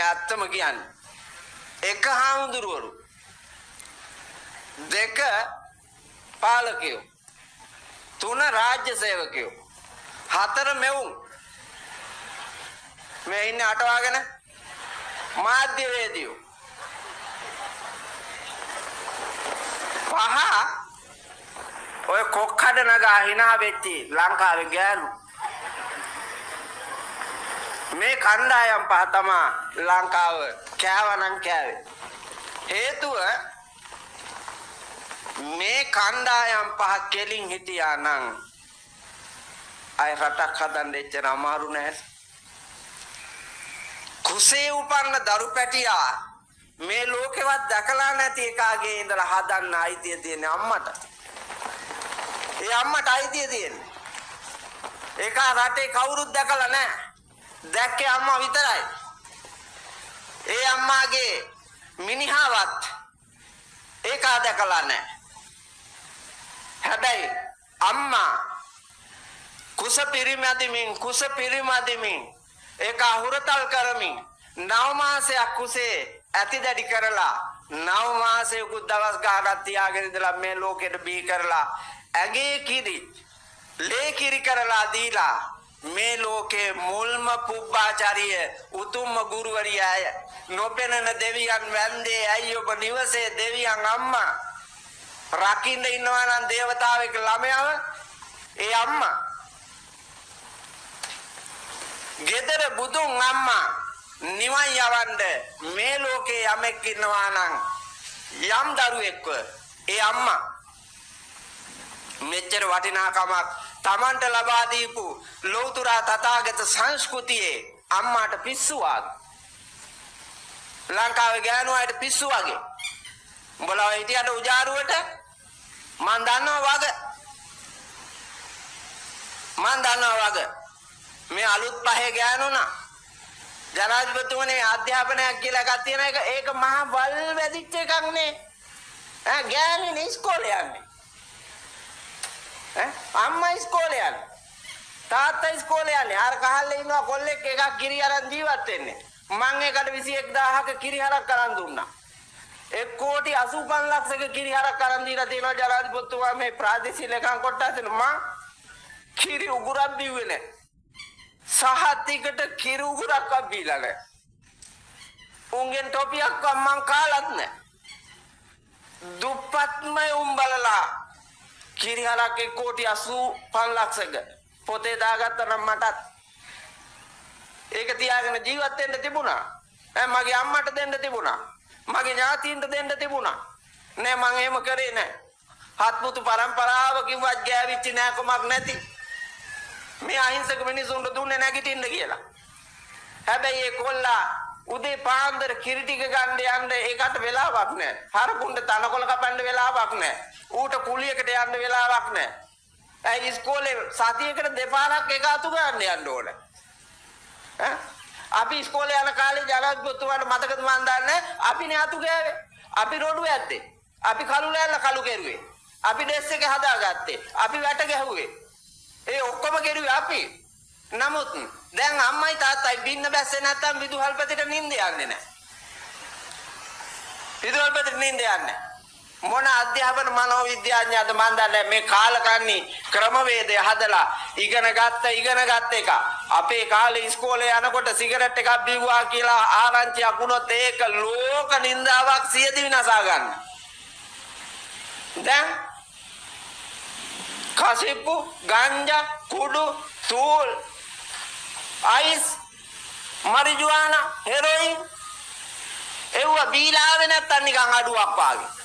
මේ ඇත්තම කියන්නේ. එක හාමුදුරුවරු දෙක පාලකයෝ තුන රාජ්‍ය සේවකයෝ හතර මෙවුන් මේ ඉන්නේ අටවාගෙන මාධ්‍යවේදියෝ පහ ඔය කොක්කඩ නගා hina වෙච්චි ලංකාවේ ගෑනු මේ කණ්ඩායම් පහ තමයි ලංකාව කෑවනම් කෑවේ හේතුව මේ කණ්ඩායම් පහ කෙලින් හිටියා නම් අය රටක් හදන්න එච්චර අමාරු නෑ කුසේ උපන්න දරු පැටියා මේ ලෝකෙවත් දැකලා නැති එකාගේ ඉඳලා හදන්න අයිතිය තියෙන අම්මට ඒ අම්මට අයිතිය තියෙන්නේ ඒක රටේ කවුරුත් දැකලා නැහැ දැක්කේ අම්මා විතරයි ඒ අම්මාගේ මිනිහාවත් ඒක දැකලා නැහැ හැබැයි අම්මා කුස පිරිමැදමින් ඒක හුරතල් කරමින් 9 මාසයක් කුසේ ඇතිදැඩි කරලා 9 මාසයක දවස් ගානක් තියාගෙන ඉඳලා මේ ලෝකෙට බිහි කරලා ඇගේ කිරි ලේ කිරි කරලා දීලා මේ ලෝකේ මුල්ම පුබ්බාචාරිය උතුම්ම ගුරුවරියය නොපෙනෙන දෙවියන් වැන්දේ ඇයි ඔබ නිවසේ දෙවියන් අම්මා රකින්න ඉන්නවා නම් දේවතාවෙක් ළමයව ඒ අම්මා ගෙදර බුදුන් අම්මා නිවන් යවන්න මේ ලෝකේ යමෙක් ඉන්නවා නම් යම් දරුවෙක්ව ඒ අම්මා මෙච්චර වටිනාකමක් Tamanට ලබා දීපු ලෞතුරා තථාගත සංස්කෘතියේ අම්මාට පිස්සුවක් ලංකාවේ ගෑනු අයට පිස්සු වගේ උඹලා හිටියට උජාරුවට මන් දන්නවා වගේ මේ අලුත් පහේ ගෑනුනා ජනාධිපතිතුමනේ අධ්‍යාපනයක් කියලා එකක් තියෙන එක ඒක මහා වල් වැදිච්ච එකක් නේ ඈ ගෑණි ඉස්කෝලේ යන්නේ අම්මා ඉස්කෝලේ යන්නේ තාත්තා ඉස්කෝලේ යන්නේ අර කහල්ලේ ඉන්නවා කොල්ලෙක් එකක් කිරි අරන් ජීවත් වෙන්නේ මං ඒකට 21000ක කිරි හරක් කරන් දුන්නා 1,85,00,000ක කිරි හරක් කරන් දීලා තියෙනවා ජනාධිපතිතුමා මේ ප්‍රාදේශීය ලේකම් කොට්ටාසෙන මං කිරි උගුරක් බිව්වේ නැහැ සහතිකට කිරි උගුරක් බීලා නැහැ උන්ගෙන් ටොපියක් මං කාලත් නැහැ දුප්පත්ම උඹලලා කිරි හරක් 1,85,00,000ක පොතේ දාගත්තා නම් මටත් ඒක තියාගෙන ජීවත් වෙන්න තිබුණා මගේ අම්මට දෙන්න තිබුණා මගේ ඥාතීන්ට දෙන්න තිබුණා නෑ මං එහෙම කරේ නෑ හත්මුතු පරම්පරාව කිව්වත් ගෑවිච්ච නෑ කොමක් නැති මේ අහිංසක මිනිසුන්ට දුන්නේ නැගිටින්න කියලා හැබැයි ඒ කොල්ලා උදේ පාන්දර කිරි ටික ගන්න යන්න ඒකට වෙලාවක් නෑ හරකුණ්ඩ තනකොළ කපන්න වෙලාවක් නෑ ඌට කුලියකට යන්න වෙලාවක් නෑ ඇයි ඉස්කෝලේ සතියකට දෙපාරක් එක අතු ගන්න යන්න ඕනේ අපි ඉස්කෝලේ යන කාලේ ජනාධිපතිතුමාට මතකද මන් දන්නේ අපිනේ අතු ගෑවේ අපි රොඩු ඇද්දේ අපි කළු ලෑල්ල කළු කෙරුවේ අපි ඩෙස් එක හදාගත්තේ අපි වැට ගැහුවේ ඒ ඔක්කොම කෙරුවේ අපි නමුත් දැන් අම්මයි තාත්තයි බින්න බැස්සේ නැත්තම් විදුහල්පතිට නිින්ද යන්නේ නැහැ විදුහල්පතිට නිින්ද යන්නේ මොන අධ්‍යාපන මනෝවිද්‍යාඥයාද මන් දන්නේ මේ කාලකන්ණි ක්‍රමවේදය හදලා ඉගෙන ගත්ත එක අපේ කාලේ ඉස්කෝලේ යනකොට සිගරට් එකක් බිව්වා කියලා ආරංචියක් වුණොත් ඒක ලෝක නින්දාවක් සියදි විනාසා ගන්න. දැන් කසිප්පු ගංජා කුඩු තූල් අයිස් මරිජුවානා හෙරොයින් ඒව බීලාවේ නැත්තම් නිකන් අඩුවක් පාගේ